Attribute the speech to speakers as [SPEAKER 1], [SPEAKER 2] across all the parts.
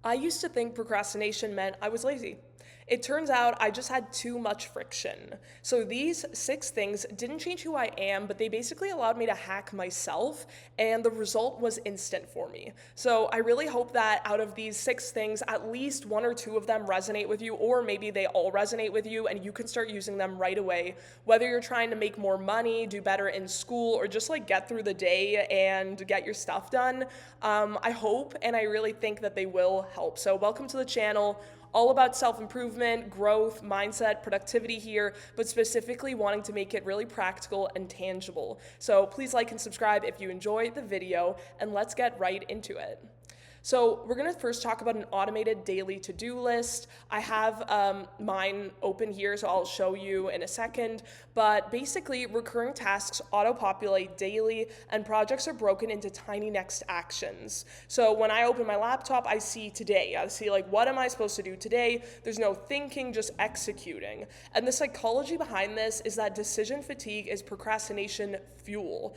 [SPEAKER 1] I used to think procrastination meant I was lazy. It turns out I just had too much friction. So these 6 things didn't change who I am, but they basically allowed me to hack myself, and the result was instant for me. So I really hope that out of these 6 things, at least 1 or 2 of them resonate with you, or maybe they all resonate with you, and you can start using them right away. Whether you're trying to make more money, do better in school, or just like get through the day and get your stuff done, I hope and I really think that they will help. So welcome to the channel. All about self-improvement, growth, mindset, productivity here, but specifically wanting to make it really practical and tangible. So please like and subscribe if you enjoy the video, and let's get right into it. So we're going to first talk about an automated daily to-do list. I have mine open here, so I'll show you in a second. But basically, recurring tasks auto-populate daily, and projects are broken into tiny next actions. So when I open my laptop, I see today. I see like, what am I supposed to do today? There's no thinking, just executing. And the psychology behind this is that decision fatigue is procrastination fuel.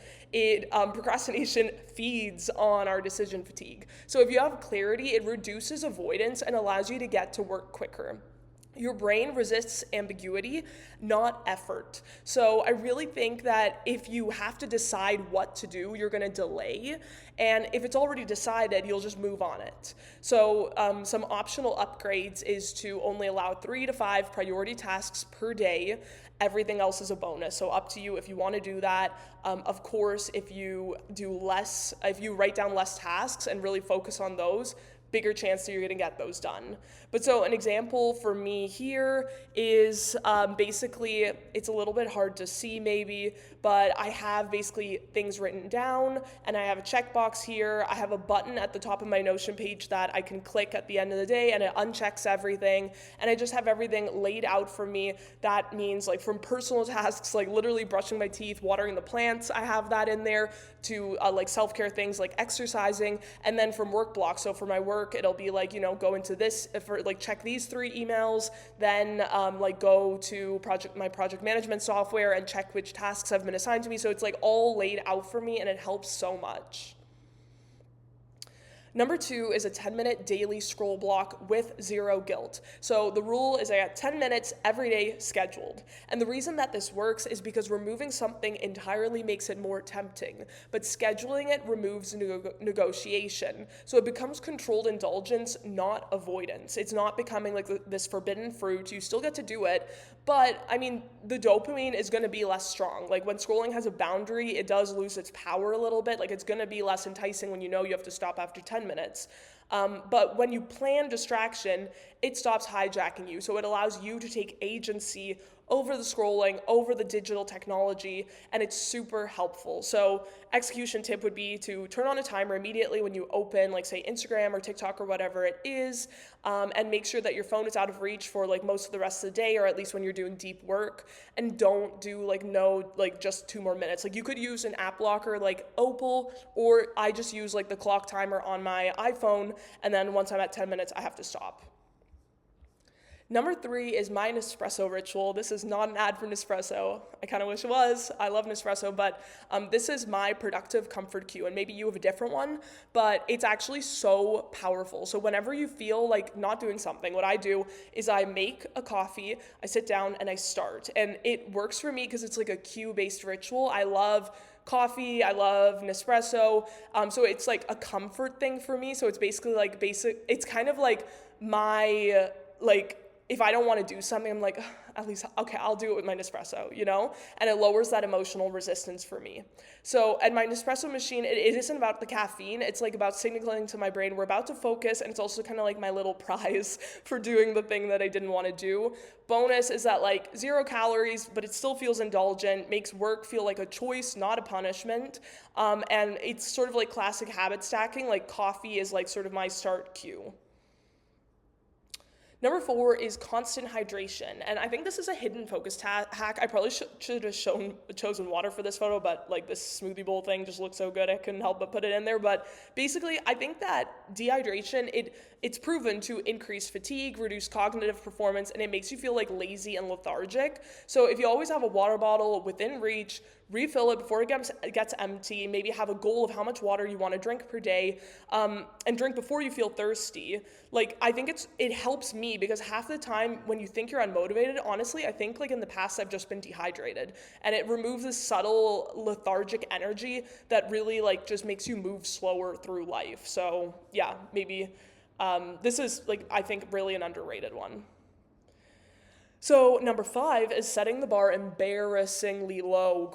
[SPEAKER 1] Procrastination feeds on our decision fatigue. So if you have clarity, it reduces avoidance and allows you to get to work quicker. Your brain resists ambiguity, not effort. So I really think that if you have to decide what to do, you're going to delay. And if it's already decided, you'll just move on it. So some optional upgrades is to only allow 3 to 5 priority tasks per day. Everything else is a bonus. So up to you if you want to do that. Of course, if you write down less tasks and really focus on those, bigger chance that you're going to get those done. But so an example for me here is basically, it's a little bit hard to see maybe, but I have basically things written down, and I have a checkbox here. I have a button at the top of my Notion page that I can click at the end of the day, and it unchecks everything, and I just have everything laid out for me. That means like from personal tasks, like literally brushing my teeth, watering the plants, I have that in there, to like self-care things like exercising, and then from work blocks. So for my work, it'll be like, go into this, for like check these 3 emails, then like go to my project management software and check which tasks have been assigned to me. So it's like all laid out for me, and it helps so much. Number 2 is a 10-minute daily scroll block with 0 guilt. So the rule is I got 10 minutes every day scheduled. And the reason that this works is because removing something entirely makes it more tempting, but scheduling it removes negotiation. So it becomes controlled indulgence, not avoidance. It's not becoming like this forbidden fruit. You still get to do it, but I mean, the dopamine is going to be less strong. Like when scrolling has a boundary, it does lose its power a little bit. Like it's going to be less enticing when you know you have to stop after 10 minutes. But when you plan distraction, it stops hijacking you. So it allows you to take agency over the scrolling, over the digital technology, and it's super helpful. So execution tip would be to turn on a timer immediately when you open, like say Instagram or TikTok or whatever it is, and make sure that your phone is out of reach for like most of the rest of the day, or at least when you're doing deep work, and don't do just 2 more minutes. Like you could use an app blocker like Opal, or I just use like the clock timer on my iPhone, and then once I'm at 10 minutes, I have to stop. Number 3 is my Nespresso ritual. This is not an ad for Nespresso. I kind of wish it was. I love Nespresso, but this is my productive comfort cue, and maybe you have a different one, but it's actually so powerful. So whenever you feel like not doing something, what I do is I make a coffee, I sit down, and I start. And it works for me because it's like a cue-based ritual. I love coffee, I love Nespresso, so it's like a comfort thing for me. So it's basically like it's kind of like my, if I don't want to do something, I'm like, at least, okay, I'll do it with my Nespresso, And it lowers that emotional resistance for me. So at my Nespresso machine, it isn't about the caffeine. It's like about signaling to my brain, we're about to focus. And it's also kind of like my little prize for doing the thing that I didn't want to do. Bonus is that like 0 calories, but it still feels indulgent, makes work feel like a choice, not a punishment. And it's sort of like classic habit stacking. Like coffee is like sort of my start cue. Number 4 is constant hydration, and I think this is a hidden focus hack. I probably should have chosen water for this photo, but like this smoothie bowl thing just looks so good, I couldn't help but put it in there. But basically, I think that dehydration, it's proven to increase fatigue, reduce cognitive performance, and it makes you feel like lazy and lethargic. So if you always have a water bottle within reach, refill it before it gets empty, maybe have a goal of how much water you want to drink per day, and drink before you feel thirsty. Like, I think it helps me because half the time when you think you're unmotivated, honestly, I think like in the past I've just been dehydrated, and it removes this subtle lethargic energy that really like just makes you move slower through life. So yeah, maybe this is like, I think, really an underrated one. So number 5 is setting the bar embarrassingly low,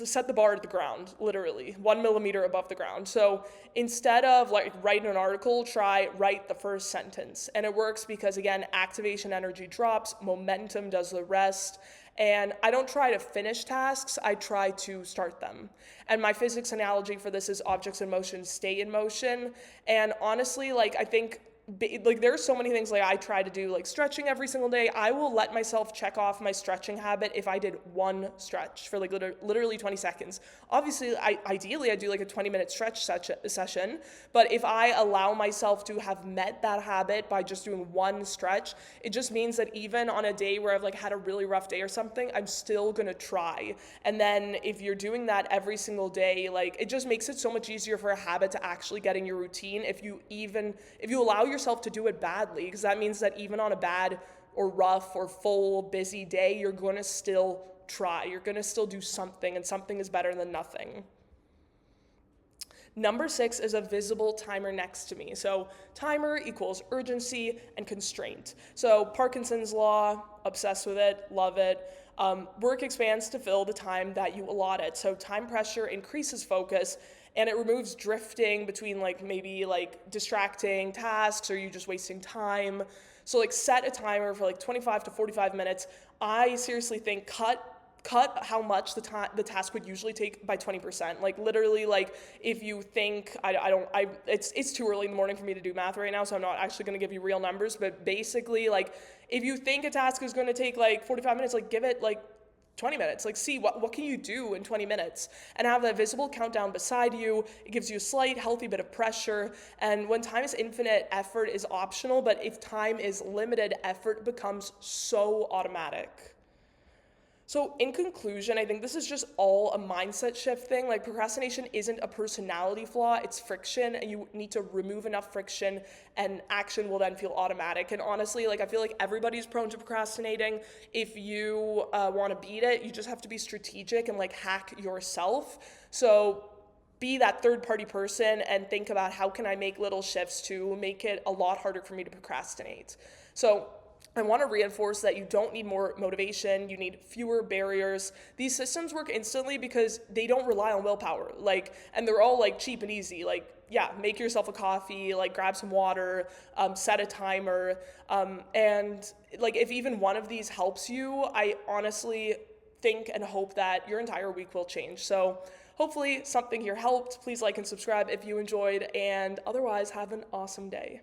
[SPEAKER 1] set the bar at the ground, literally 1 millimeter above the ground. So instead of like writing an article, try write the first sentence. And it works because, again, activation energy drops, momentum does the rest. And I don't try to finish tasks, I try to start them. And my physics analogy for this is objects in motion stay in motion. And honestly, like, I think there's so many things like I try to do, like stretching every single day. I will let myself check off my stretching habit if I did one stretch for like literally 20 seconds. Obviously, ideally I do like a 20-minute stretch session, but if I allow myself to have met that habit by just doing one stretch, it just means that even on a day where I've like had a really rough day or something, I'm still gonna try. And then if you're doing that every single day, like, it just makes it so much easier for a habit to actually get in your routine if you allow yourself to do it badly, because that means that even on a bad or rough or full busy day, you're going to still try. You're going to still do something, and something is better than nothing. Number 6 is a visible timer next to me. So timer equals urgency and constraint. So Parkinson's law, obsessed with it, love it. Work expands to fill the time that you allot it. So time pressure increases focus, and it removes drifting between like maybe like distracting tasks or you just wasting time. So like set a timer for like 25 to 45 minutes. I seriously think cut how much the task would usually take by 20%. Like literally, like if you think it's too early in the morning for me to do math right now, so I'm not actually going to give you real numbers, but basically, like if you think a task is going to take like 45 minutes, like give it like 20 minutes, like see what can you do in 20 minutes, and have that visible countdown beside you. It gives you a slight healthy bit of pressure. And when time is infinite, effort is optional, but if time is limited, effort becomes so automatic. So in conclusion, I think this is just all a mindset shift thing. Like, procrastination isn't a personality flaw, it's friction, and you need to remove enough friction and action will then feel automatic. And honestly, like, I feel like everybody's prone to procrastinating. If you want to beat it, you just have to be strategic and like hack yourself. So be that third party person and think about how can I make little shifts to make it a lot harder for me to procrastinate. So I want to reinforce that you don't need more motivation, you need fewer barriers. These systems work instantly because they don't rely on willpower, and they're all like cheap and easy. Like, yeah, make yourself a coffee, like grab some water, set a timer, and like if even one of these helps you, I honestly think and hope that your entire week will change. So hopefully something here helped. Please like and subscribe if you enjoyed, and otherwise have an awesome day.